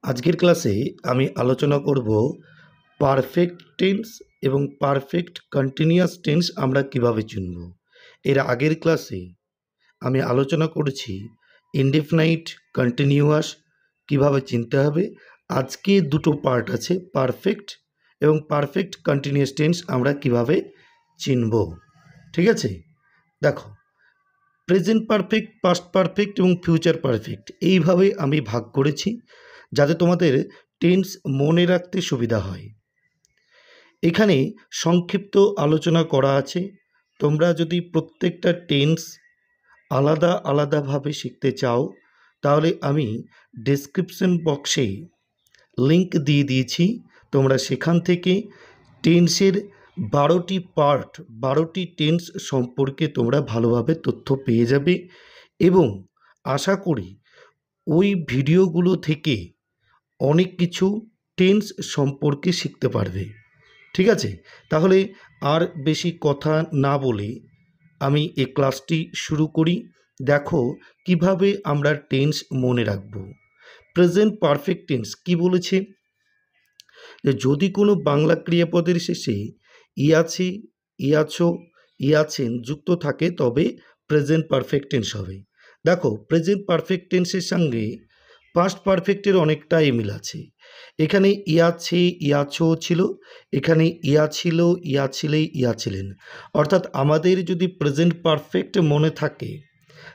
আজকের ক্লাসে আমি আলোচনা করব পারফেক্ট টেন্স এবং পারফেক্ট কন্টিনিউয়াস টেন্স আমরা কিভাবে চিনব। এর আগের ক্লাসে আমি আলোচনা করেছি ইনডেফিনাইট কন্টিনিউয়াস কিভাবে চিনতে হবে। আজকে দুটো পার্ট আছে, পারফেক্ট এবং পারফেক্ট কন্টিনিউয়াস টেন্স আমরা কিভাবে চিনব। ঠিক আছে, দেখো প্রেজেন্ট পারফেক্ট, পাস্ট পারফেক্ট এবং ফিউচার পারফেক্ট এইভাবে আমি ভাগ করেছি যাতে তোমাদের টেন্স মনে রাখতে সুবিধা হয়। এখানে সংক্ষিপ্ত আলোচনা করা আছে। তোমরা যদি প্রত্যেকটা টেন্স আলাদা আলাদাভাবে শিখতে চাও তাহলে আমি ডেসক্রিপশন বক্সে লিংক দিয়ে দিয়েছি। তোমরা সেখান থেকে টেন্সের 12টি পার্ট, 12টি টেন্স সম্পর্কে তোমরা ভালোভাবে তথ্য পেয়ে যাবে এবং আশা করি ওই ভিডিওগুলো থেকে অনেক কিছু টেন্স সম্পর্কে শিখতে পারবে। ঠিক আছে, তাহলে আর বেশি কথা না বলে আমি এই ক্লাসটি শুরু করি। দেখো কিভাবে আমরা টেন্স মনে রাখব। প্রেজেন্ট পারফেক্ট টেন্স কি বলেছে, যে যদি কোনো বাংলা ক্রিয়াপদের শেষে ইয়াছে, ইয়াছো, ইয়াছেন যুক্ত থাকে তবে প্রেজেন্ট পারফেক্ট টেন্স হবে। দেখো প্রেজেন্ট পারফেক্ট টেন্সের সঙ্গে পাস্ট পারফেক্টের অনেকটাই মিল আছে। এখানে ইয়াছে, ইয়াছো ছিল, এখানে ইয়া ছিল, ইয়া ছিলে, ইয়া ছিলেন। অর্থাৎ আমাদের যদি প্রেজেন্ট পারফেক্ট মনে থাকে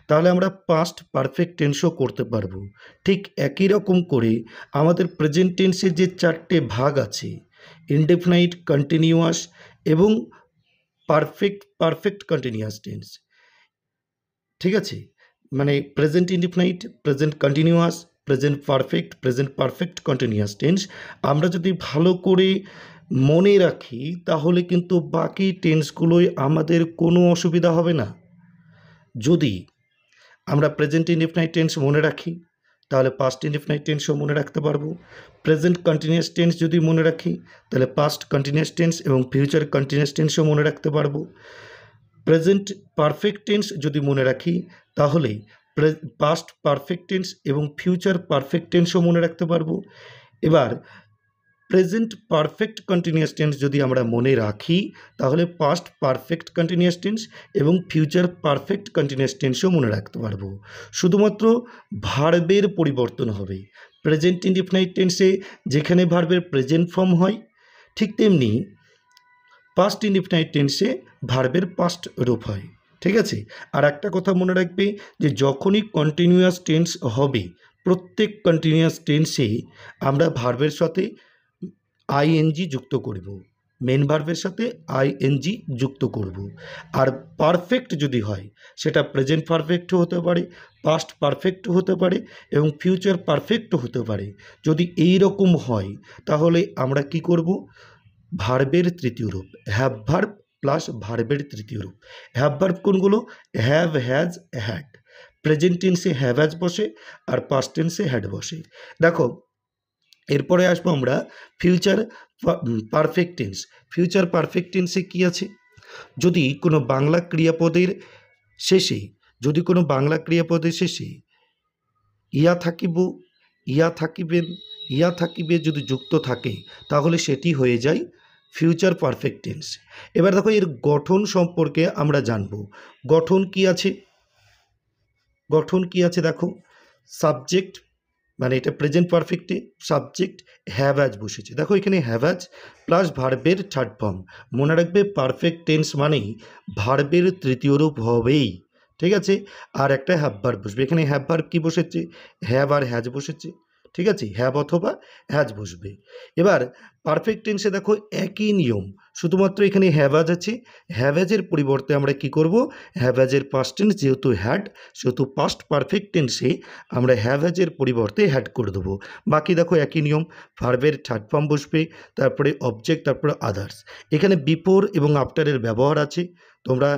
তাহলে আমরা পাস্ট পারফেক্ট টেন্সও করতে পারবো। ঠিক একই রকম করে আমাদের প্রেজেন্ট টেন্সের যে 4টে ভাগ আছে, ইনডেফিনাইট, কন্টিনিউয়াস এবং পারফেক্ট কন্টিনিউয়াস টেন্স। ঠিক আছে, মানে present indefinite, present continuous, present perfect continuous tense আমরা যদি ভালো করে মনে রাখি তাহলে কিন্তু বাকি টেন্সগুলোয় আমাদের কোনো অসুবিধা হবে না। যদি আমরা প্রেজেন্ট ইনডেফিনাইট টেন্স মনে রাখি তাহলে পাস্ট ইনডেফিনাইট টেন্সও মনে রাখতে পারবো। প্রেজেন্ট কন্টিনিউয়াস টেন্স যদি মনে রাখি তাহলে পাস্ট কন্টিনিউয়াস টেন্স এবং ফিউচার কন্টিনিউয়াস টেন্সও মনে রাখতে পারবো। প্রেজেন্ট পারফেক্ট টেন্স যদি মনে রাখি তাহলে পাস্ট পারফেক্ট টেন্স এবং ফিউচার পারফেক্ট টেন্সও মনে রাখতে পারবো। এবার প্রেজেন্ট পারফেক্ট কন্টিনিউয়াস টেন্স যদি আমরা মনে রাখি তাহলে পাস্ট পারফেক্ট কন্টিনিউয়াস টেন্স এবং ফিউচার পারফেক্ট কন্টিনিউয়াস টেন্সও মনে রাখতে পারবো। শুধুমাত্র ভার্বের পরিবর্তন হবে। প্রেজেন্ট ইনডিফিনাইট টেন্সে যেখানে ভার্বের প্রেজেন্ট ফর্ম হয় ঠিক তেমনি পাস্ট ইনডিফিনাইট টেন্সে ভার্বের পাস্ট রূপ হয়। ঠিক আছে, আর একটা কথা মনে রাখবে যে যখনই কন্টিনিউয়াস টেন্স হবে প্রত্যেক কন্টিনিউয়াস টেন্সে আমরা ভার্বের সাথে আইএনজি যুক্ত করব, মেন ভার্বের সাথে আইএনজি যুক্ত করব। আর পারফেক্ট যদি হয় সেটা প্রেজেন্ট পারফেক্টও হতে পারে, পাস্ট পারফেক্টও হতে পারে এবং ফিউচার পারফেক্টও হতে পারে। যদি এই রকম হয় তাহলে আমরা কি করব, ভার্বের তৃতীয় রূপ হ্যাভ ভার্ব প্লাস ভার্বের তৃতীয় রূপ। হ্যাভ ভার্ব কোনগুলো, হ্যাভ, হ্যাজ, হ্যাড। প্রেজেন্ট টেন্সে হ্যাভ হ্যাজ বসে আর পাস্ট টেন্সে হ্যাড বসে। দেখো এরপরে আসবো আমরা future perfect tense. Future perfect টেন্সে কী আছে, যদি কোনো বাংলা ক্রিয়াপদের শেষে, যদি কোনো বাংলা ক্রিয়াপদের শেষে ইয়া থাকিব, ইয়া থাকিবেন, ইয়া থাকিবে যদি যুক্ত থাকে তাহলে সেটি হয়ে যায় ফিউচার পারফেক্ট টেন্স। এবার দেখো এর গঠন সম্পর্কে আমরা জানব। গঠন কি আছে, গঠন কি আছে দেখো, সাবজেক্ট মানে এটা প্রেজেন্ট পারফেক্টে সাবজেক্ট হ্যাভ অ্যাজ বসেছে। দেখো এখানে হ্যাভ অ্যাজ প্লাস ভার্বের থার্ড ফর্ম। মনে রাখবে পারফেক্ট টেন্স মানেই ভার্বের তৃতীয় রূপ হবেই। ঠিক আছে, আর একটা হ্যাভ ভার্ব বসবে। এখানে হ্যাভ ভার্ব কী বসেছে, হ্যাভ আর হ্যাজ বসেছে। ঠিক আছে, হ্যাভ অথবা হ্যাজ বসবে। এবার পারফেক্ট টেন্সে দেখো একই নিয়ম, শুধুমাত্র এখানে হ্যাভ অ্যাজ আছে। হ্যাভ অ্যাজের পরিবর্তে আমরা কি করব, হ্যাভ অ্যাজের পাস্ট টেন্স যেহেতু হ্যাড সেহেতু পাস্ট পারফেক্ট টেন্সে আমরা হ্যাভ অ্যাজের পরিবর্তে হ্যাড করে দেবো। বাকি দেখো একই নিয়ম, ভার্বের থার্ড ফর্ম বসবে, তারপরে অবজেক্ট, তারপরে আদার্স। এখানে বিফোর এবং আফটারের ব্যবহার আছে। তোমরা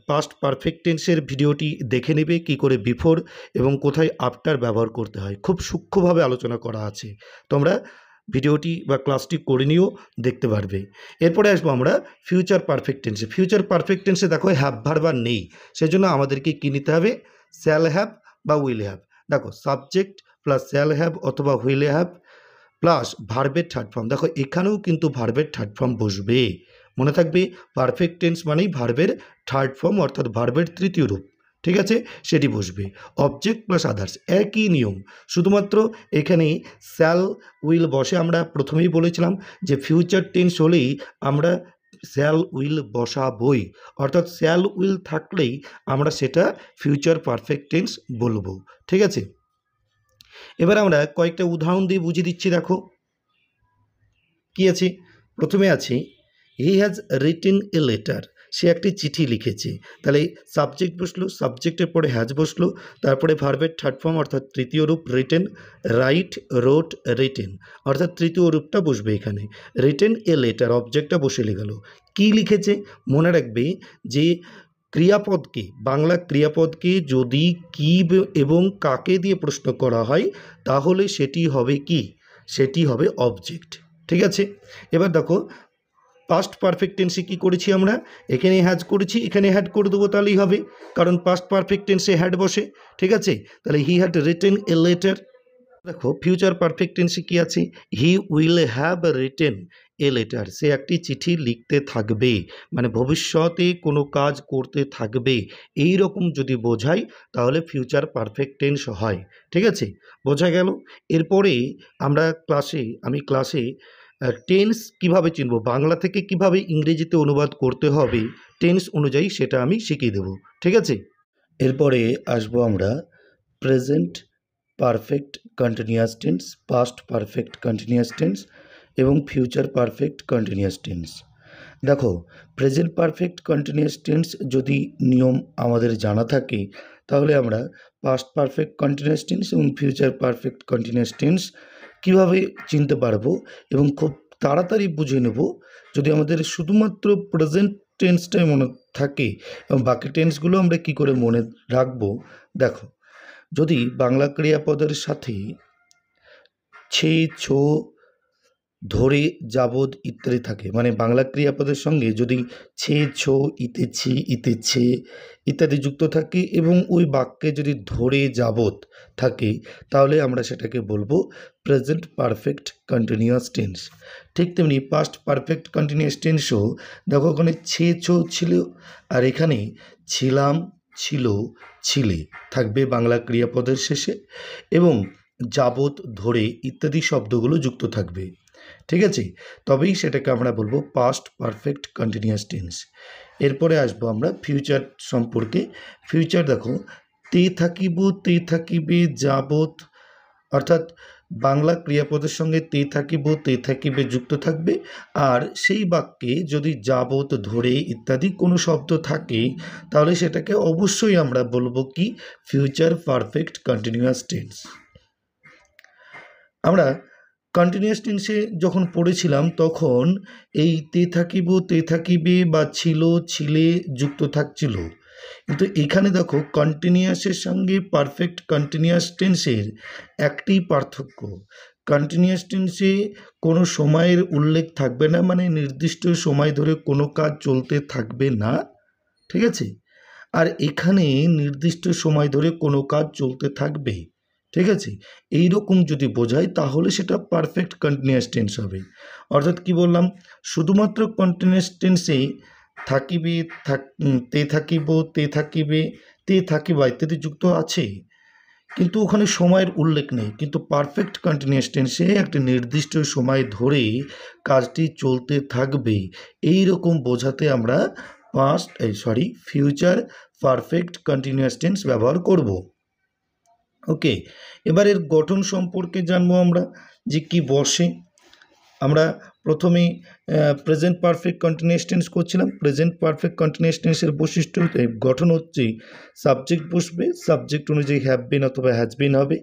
পাস্ট পারফেক্ট টেন্সের ভিডিওটি দেখে নেবে কি করে বিফোর এবং কোথায় আফটার ব্যবহার করতে হয়, খুব সূক্ষ্মভাবে আলোচনা করা আছে। তোমরা ভিডিওটি বা ক্লাসটি করে নিয়েও দেখতে পারবে। এরপরে আসবো আমরা ফিউচার পারফেক্ট টেন্সে। ফিউচার পারফেক্ট টেন্সে দেখো হ্যাভ ভার্ব আর নেই, সেজন্য আমাদেরকে কী নিতে হবে, শ্যাল হ্যাভ বা উইল হ্যাভ। দেখো সাবজেক্ট প্লাস শ্যাল হ্যাভ অথবা হুইল হ্যাভ প্লাস ভার্বের থার্ড ফর্ম। দেখো এখানেও কিন্তু ভার্বের থার্ড ফর্ম বসবে, মনে থাকবে পারফেক্ট টেন্স মানেই ভার্বের থার্ড ফর্ম অর্থাৎ ভার্বের তৃতীয় রূপ, ঠিক আছে, সেটি বসবে। অবজেক্ট প্লাস আদার্স একই নিয়ম, শুধুমাত্র এখানে শ্যাল উইল বসে। আমরা প্রথমেই বলেছিলাম যে ফিউচার টেন্স হলেই আমরা শ্যাল উইল বসাবই, অর্থাৎ শ্যাল উইল থাকলেই আমরা সেটা ফিউচার পারফেক্ট টেন্স বলবো, ঠিক আছে। এবার আমরা কয়েকটা উদাহরণ দিয়ে বুঝিয়ে দিচ্ছি। দেখো কি আছে, প্রথমে আছে he has written a letter, সে একটি চিঠি লিখেছে। তাহলে সাবজেক্ট বসলো, সাবজেক্টের পরে হ্যাজ বসলো, তারপরে ভার্বের থার্ড ফর্ম অর্থাৎ তৃতীয় রূপ রিটেন, রাইট, রোট, রিটেন অর্থাৎ তৃতীয় রূপটা বসবে এখানে। রিটেন এ লেটার অবজেক্টটা বসে গেল। কী লিখেছে মনে রাখবে যে ক্রিয়াপদকে, বাংলা ক্রিয়াপদকে যদি কি এবং কাকে দিয়ে প্রশ্ন করা হয় তাহলে সেটি হবে কি, সেটি হবে অবজেক্ট, ঠিক আছে। এবার দেখো পাস্ট পারফেক্ট টেন্সে কী করেছি আমরা, এখানে হ্যাজ করেছি, এখানে হ্যাড করে দেবো তাহলেই হবে, কারণ পাস্ট পারফেক্ট টেন্সে হ্যাড বসে, ঠিক আছে। তাহলে he had written a letter. দেখো ফিউচার পারফেক্ট টেন্সে কী আছে, he will have written a letter, সে একটি চিঠি লিখতে থাকবে, মানে ভবিষ্যতে কোনো কাজ করতে থাকবে, এই রকম যদি বোঝাই তাহলে ফিউচার পারফেক্ট টেন্স হয়, ঠিক আছে, বোঝা গেল। এরপরে আমি ক্লাসে টেন্স কিভাবে চিনব, বাংলা থেকে কিভাবে ইংরেজিতে অনুবাদ করতে হবে টেন্স অনুযায়ী সেটা আমি শিখিয়ে দেব, ঠিক আছে। এরপরে আসবো আমরা present perfect continuous tense, past perfect continuous tense এবং ফিউচার পারফেক্ট কন্টিনিউয়াস টেন্স। দেখো প্রেজেন্ট পারফেক্ট কন্টিনিউয়াস টেন্স যদি নিয়ম আমাদের জানা থাকে তাহলে আমরা পাস্ট পারফেক্ট কন্টিনিউয়াস টেন্স এবং ফিউচার পারফেক্ট কন্টিনিউয়াস টেন্স কীভাবে চিনতে পারবো এবং খুব তাড়াতাড়ি বুঝে নেব যদি আমাদের শুধুমাত্র প্রেজেন্ট টেন্সটাই মনে থাকে এবং বাকি টেন্সগুলো আমরা কী করে মনে রাখবো। দেখো যদি বাংলা ক্রিয়াপদের সাথে ছে, ছো, ধরে, যাবৎ ইত্যাদি থাকে, মানে বাংলা ক্রিয়াপদের সঙ্গে যদি ছে, ছো, ইতেছি, ইতেছে ইত্যাদি যুক্ত থাকে এবং ওই বাক্যে যদি ধরে, যাবৎ থাকে তাহলে আমরা সেটাকে বলবো প্রেজেন্ট পারফেক্ট কন্টিনিউয়াস টেন্স। ঠিক তেমনি পাস্ট পারফেক্ট কন্টিনিউয়াস টেন্সও দেখো ওখানে ছে, ছো ছিল আর এখানে ছিলাম, ছিল, ছিলে থাকবে বাংলা ক্রিয়াপদের শেষে এবং যাবৎ, ধরে ইত্যাদি শব্দগুলো যুক্ত থাকবে, ঠিক আছে, তবেই সেটাকে আমরা বলবো পাস্ট পারফেক্ট কন্টিনিউয়াস টেন্স। এরপরে আসবো আমরা ফিউচার সম্পর্কে। ফিউচার দেখো তে থাকিব, তে থাকিবে, যাবৎ অর্থাৎ বাংলা ক্রিয়াপদের সঙ্গে তে থাকিব, তে থাকিবে যুক্ত থাকবে আর সেই বাক্যে যদি যাবৎ, ধরে ইত্যাদি কোনো শব্দ থাকে তাহলে সেটাকে অবশ্যই আমরা বলবো কি ফিউচার পারফেক্ট কন্টিনিউয়াস টেন্স। আমরা কন্টিনিউয়াস টেন্সে যখন পড়েছিলাম তখন এই তে থাকিব, তে থাকিবে বা ছিল, ছিলে যুক্ত থাকছিল, কিন্তু এখানে দেখো কন্টিনিউয়াসের সঙ্গে পারফেক্ট কন্টিনিউয়াস টেন্সের একটি পার্থক্য, কন্টিনিউয়াস টেন্সে কোনো সময়ের উল্লেখ থাকবে না, মানে নির্দিষ্ট সময় ধরে কোনো কাজ চলতে থাকবে না, ঠিক আছে, আর এখানে নির্দিষ্ট সময় ধরে কোনো কাজ চলতে থাকবে, ঠিক আছে। এই রকম যদি বোঝাই তাহলে সেটা পারফেক্ট কন্টিনিউয়াস টেন্স হবে। অর্থাৎ কি বললাম, শুধুমাত্র কন্টিনিউয়াস টেন্সে থাকিবে, তে থাকিব, তে থাকিবে, তে থাকিবা ইত্যাদি যুক্ত আছে কিন্তু ওখানে সময়ের উল্লেখ নেই, কিন্তু পারফেক্ট কন্টিনিউয়াস টেন্সে একটা নির্দিষ্ট সময় ধরে কাজটি চলতে থাকবে, এই রকম বোঝাতে আমরা ফিউচার পারফেক্ট কন্টিনিউয়াস টেন্স ব্যবহার করব। ওকে, এবার এর গঠন সম্পর্কে জানবো আমরা যে কি বসে। আমরা প্রথমে প্রেজেন্ট পারফেক্ট কন্টিনিউয়াস টেন্স করছিলাম। প্রেজেন্ট পারফেক্ট কন্টিনিউয়াস টেন্সের বৈশিষ্ট্য গঠন হচ্ছে সাবজেক্ট বসবে, সাবজেক্ট অনুযায়ী হ্যাভ বিন অথবা হ্যাজ বিন হবে,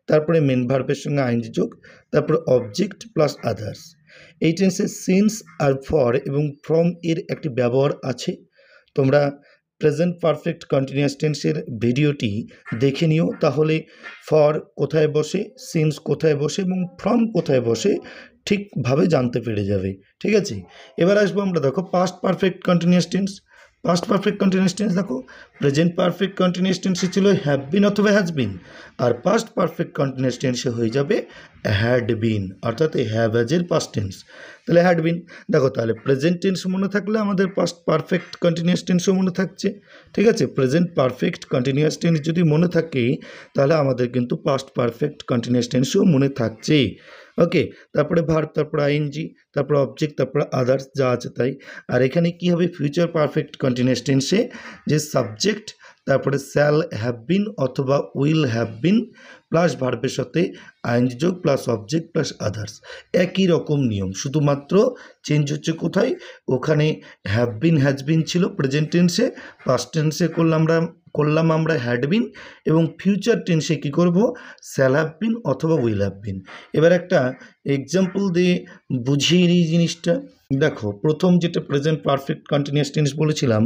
তারপরে মেন ভার্বের সঙ্গে আইএনজি যোগ, তারপরে অবজেক্ট প্লাস আদার্স। এই টেন্সে সিন্স আর ফর এবং ফ্রম এর একটি ব্যবহার আছে। তোমরা প্রেজেন্ট পারফেক্ট কন্টিনিউয়াস টেন্সের ভিডিওটি দেখে নিও, তাহলে ফর কোথায় বসে, সিন্স কোথায় বসে এবং ফ্রম কোথায় বসে ঠিকভাবে জানতে পেরে যাবে, ঠিক আছে। এবার আসবো আমরা দেখো past perfect continuous tense. Past perfect continuous tense দেখো, প্রেজেন্ট পারফেক্ট কন্টিনিউয়াস টেন্সে ছিল হ্যাভ বিন অথবা হ্যাজ বিন, আর পাস্ট পারফেক্ট কন্টিনিউয়াস টেন্সে হয়ে যাবে হ্যাড বিন, অর্থাৎ এই হ্যাভ হ্যাজের পাস্ট টেন্স। তাহলে হ্যাড বিন দেখো, তাহলে প্রেজেন্ট টেন্স মনে থাকলে আমাদের পাস্ট পারফেক্ট কন্টিনিউয়াস টেন্সও মনে থাকছে। ঠিক আছে, প্রেজেন্ট পারফেক্ট কন্টিনিউয়াস টেন্স যদি মনে থাকে তাহলে আমাদের কিন্তু পাস্ট পারফেক্ট কন্টিনিউয়াস টেন্সও মনে থাকছে। ওকে, তারপরে ভার্ব, তারপরে আইএনজি, তারপরে অবজেক্ট, তারপরে আদার্স যা আছে তাই। আর এখানে কি হবে, ফিউচার পারফেক্ট কন্টিনিউয়াস টেন্সে যে সাবজেক্ট, তারপরে শ্যাল হ্যাভ বিন অথবা উইল হ্যাভ বিন প্লাস ভার্বের সাথে আইএনজি যোগ প্লাস অবজেক্ট প্লাস আদার্স, একই রকম নিয়ম, শুধুমাত্র চেঞ্জ হচ্ছে কোথায়, ওখানে হ্যাভ বিন হ্যাজ বিন ছিল প্রেজেন্ট টেন্সে, পাস্ট টেন্সে করলাম আমরা হ্যাড বিন, এবং ফিউচার টেন্সে কী করব, শ্যাল হ্যাভ বিন অথবা উইল হ্যাভ বিন। এবার একটা এক্সাম্পল দিয়ে বুঝিয়ে নিই জিনিসটা। দেখো, প্রথম যেটা প্রেজেন্ট পারফেক্ট কন্টিনিউয়াস টেন্স বলেছিলাম,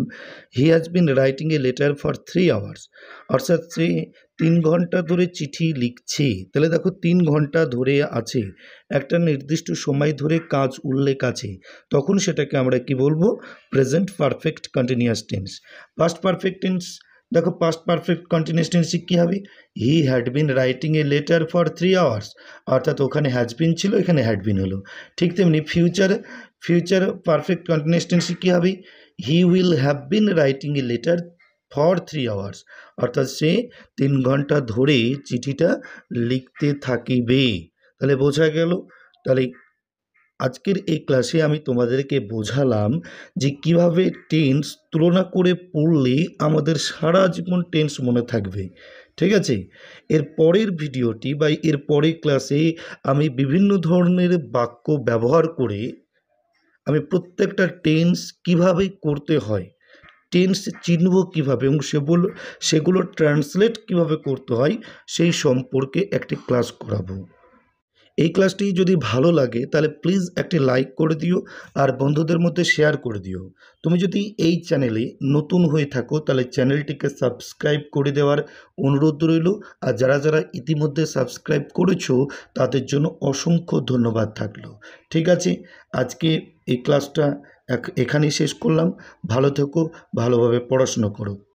he has been writing a letter for 3 hours, অর্থাৎ সে 3 ঘন্টা ধরে চিঠি লিখছে। তাহলে দেখো 3 ঘন্টা ধরে আছে, একটা নির্দিষ্ট সময় ধরে কাজ উল্লেখ আছে, তখন সেটাকে আমরা কি বলবো, present perfect continuous tense. Past perfect tense দেখো, পাস্ট পারফেক্ট কন্টিনিউয়াস টেন্সে কী হবে, he had been writing a letter for 3 hours, অর্থাৎ ওখানে হ্যাজ বিন ছিল, এখানে হ্যাড বিন হলো। ঠিক তেমনি ফিউচার পারফেক্ট কন্টিনিউয়াস টেন্সে কী হবে, হি will have been writing a letter for 3 hours, অর্থাৎ সে 3 ঘন্টা ধরে চিঠিটা লিখতে থাকিবে। তাহলে বোঝা গেল। তাহলে আজকের এই ক্লাসে আমি তোমাদেরকে বোঝালাম যে কিভাবে টেন্স তুলনা করে পড়লে আমাদের সারা জীবন টেন্স মনে থাকবে। ঠিক আছে, এর পরের ভিডিওটি বা এর পরের ক্লাসে আমি বিভিন্ন ধরনের বাক্য ব্যবহার করে আমি প্রত্যেকটা টেন্স কিভাবে করতে হয়, টেন্স চিনব কীভাবে, এবং সেগুলো ট্রান্সলেট কিভাবে করতে হয় সেই সম্পর্কে একটি ক্লাস করাবো। এই ক্লাসটি যদি ভালো লাগে তাহলে প্লিজ একটি লাইক করে দিও, আর বন্ধুদের মধ্যে শেয়ার করে দিও। তুমি যদি এই চ্যানেলে নতুন হয়ে থাকো তাহলে চ্যানেলটিকে সাবস্ক্রাইব করে দেওয়ার অনুরোধ রইল, আর যারা যারা ইতিমধ্যে সাবস্ক্রাইব করেছো তাদের জন্য অসংখ্য ধন্যবাদ থাকলো। ঠিক আছে, আজকে এই ক্লাসটা এখানেই শেষ করলাম। ভালো থেকো, ভালোভাবে পড়াশুনো করো।